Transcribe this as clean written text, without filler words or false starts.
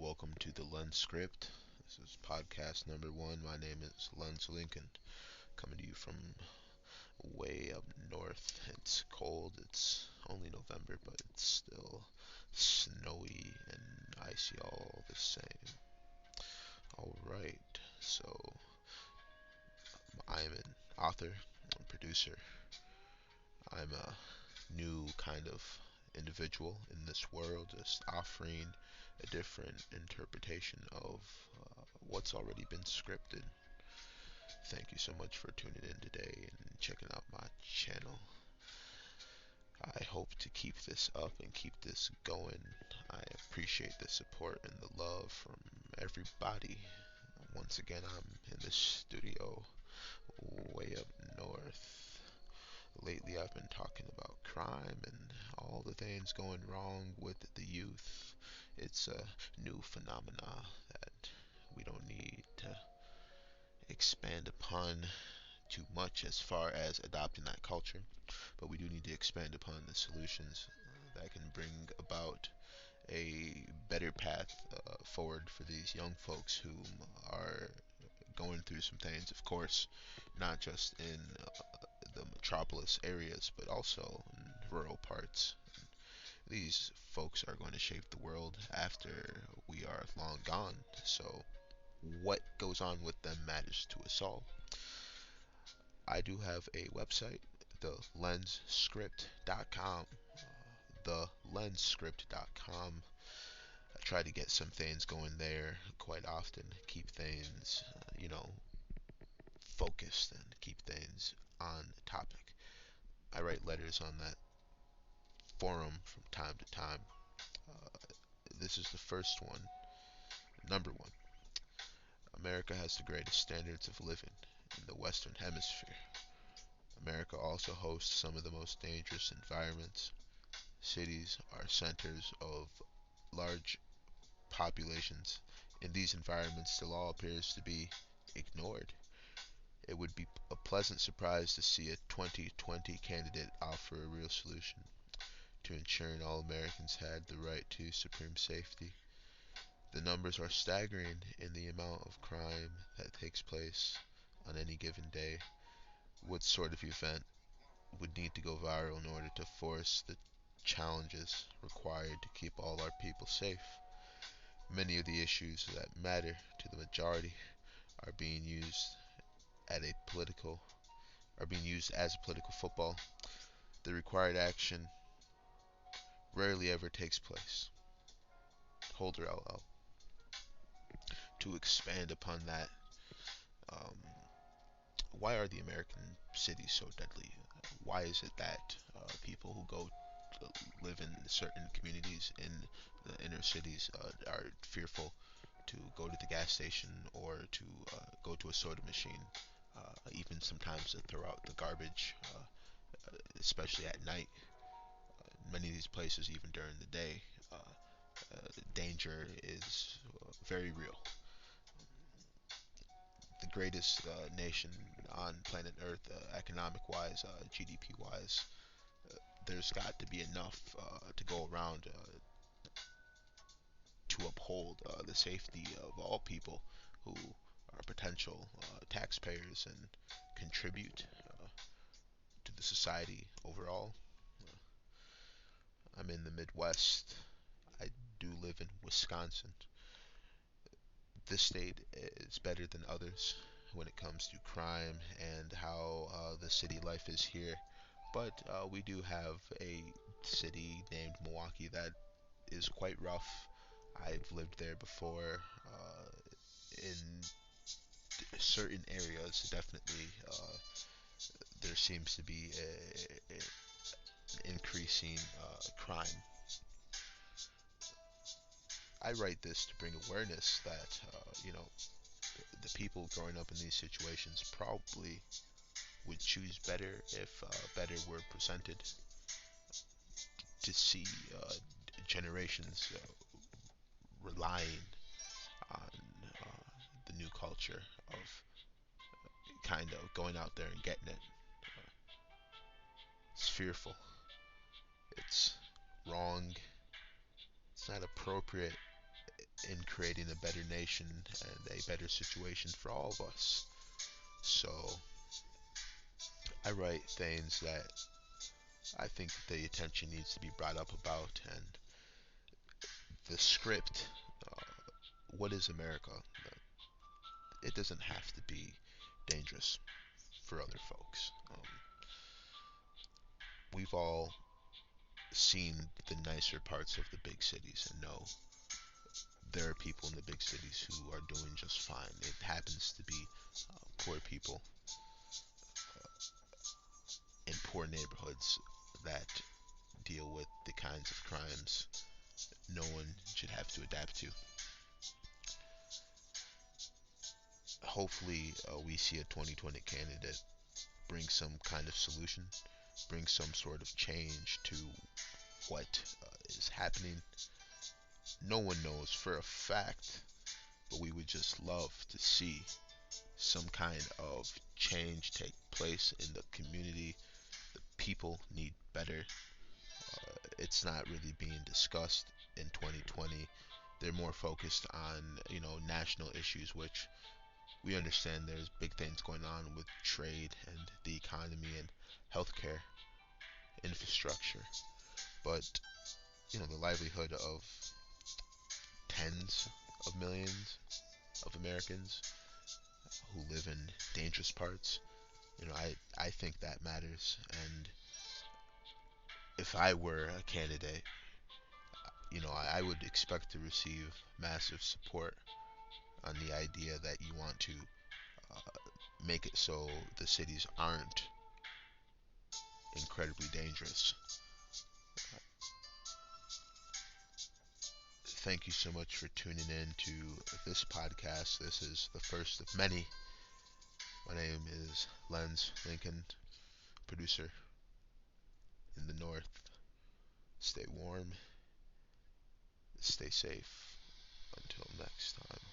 welcome to the Lenz script. This is podcast number one. My name is Lenz Lincoln, coming to you from way up north. It's cold. It's only November, but it's still snowy and icy all the same. All right, so I'm an author, and producer. I'm a new kind of individual in this world, just offering a different interpretation of what's already been scripted. Thank you so much for tuning in today and checking out my channel. I hope to keep this up and keep this going. I appreciate the support and the love from everybody. Once again, I'm in the studio way up north. Lately, I've been talking about crime and all the things going wrong with the youth. It's a new phenomena that we don't need to expand upon too much as far as adopting that culture, but we do need to expand upon the solutions that can bring about a better path forward for these young folks who are going through some things, of course, not just in the metropolis areas, but also in rural parts. These folks are going to shape the world after we are long gone, so what goes on with them matters to us all. I do have a website, thelenscript.com. Thelenscript.com. I try to get some things going there quite often, keep things, focused and keep things on topic. I write letters on that forum from time to time. Uh, this is the first one. Number one, America has the greatest standards of living in the Western Hemisphere. America also hosts some of the most dangerous environments. Cities are centers of large populations. In these environments, the law appears to be ignored. It would be a pleasant surprise to see a 2020 candidate offer a real solution to ensuring all Americans had the right to supreme safety. The numbers are staggering in the amount of crime that takes place on any given day. What sort of event would need to go viral in order to force the challenges required to keep all our people safe? Many of the issues that matter to the majority are being used at a political are being used as a political football. The required action rarely ever takes place. Holder LL. To expand upon that, um, why are the American cities so deadly? Why is it that people who go to live in certain communities in the inner cities are fearful to go to the gas station or to go to a soda machine, even sometimes to throw out the garbage, especially at night? Many of these places, even during the day, danger is very real. The greatest nation on planet Earth, economic wise, GDP wise, there's got to be enough to go around to uphold the safety of all people who are potential taxpayers and contribute to the society overall. I'm in the Midwest. I do live in Wisconsin. This state is better than others when it comes to crime and how the city life is here. But we do have a city named Milwaukee that is quite rough. I've lived there before. In certain areas, definitely, there seems to be increasing crime. I write this to bring awareness that, the people growing up in these situations probably would choose better if better were presented to see generations relying on the new culture of kind of going out there and getting it. It's fearful. It's wrong. It's not appropriate. in creating a better nation and a better situation for all of us. So I write things that I think the attention needs to be brought up about, and the script. What is America? It doesn't have to be dangerous for other folks. We've all seen the nicer parts of the big cities and know there are people in the big cities who are doing just fine. It happens to be poor people in poor neighborhoods that deal with the kinds of crimes no one should have to adapt to. Hopefully, we see a 2020 candidate bring some kind of solution, bring some sort of change to what is happening. No one knows for a fact, but we would just love to see some kind of change take place in the community. The people need better. It's not really being discussed in 2020. They're more focused on, national issues, which we understand there's big things going on with trade and the economy and healthcare infrastructure. But, the livelihood of tens of millions of Americans who live in dangerous parts, I think that matters. And if I were a candidate, I would expect to receive massive support on the idea that you want to make it so the cities aren't incredibly dangerous. Thank you so much for tuning in to this podcast. This is the first of many. My name is Lenz Lincoln, producer in the north. Stay warm, stay safe. Until next time.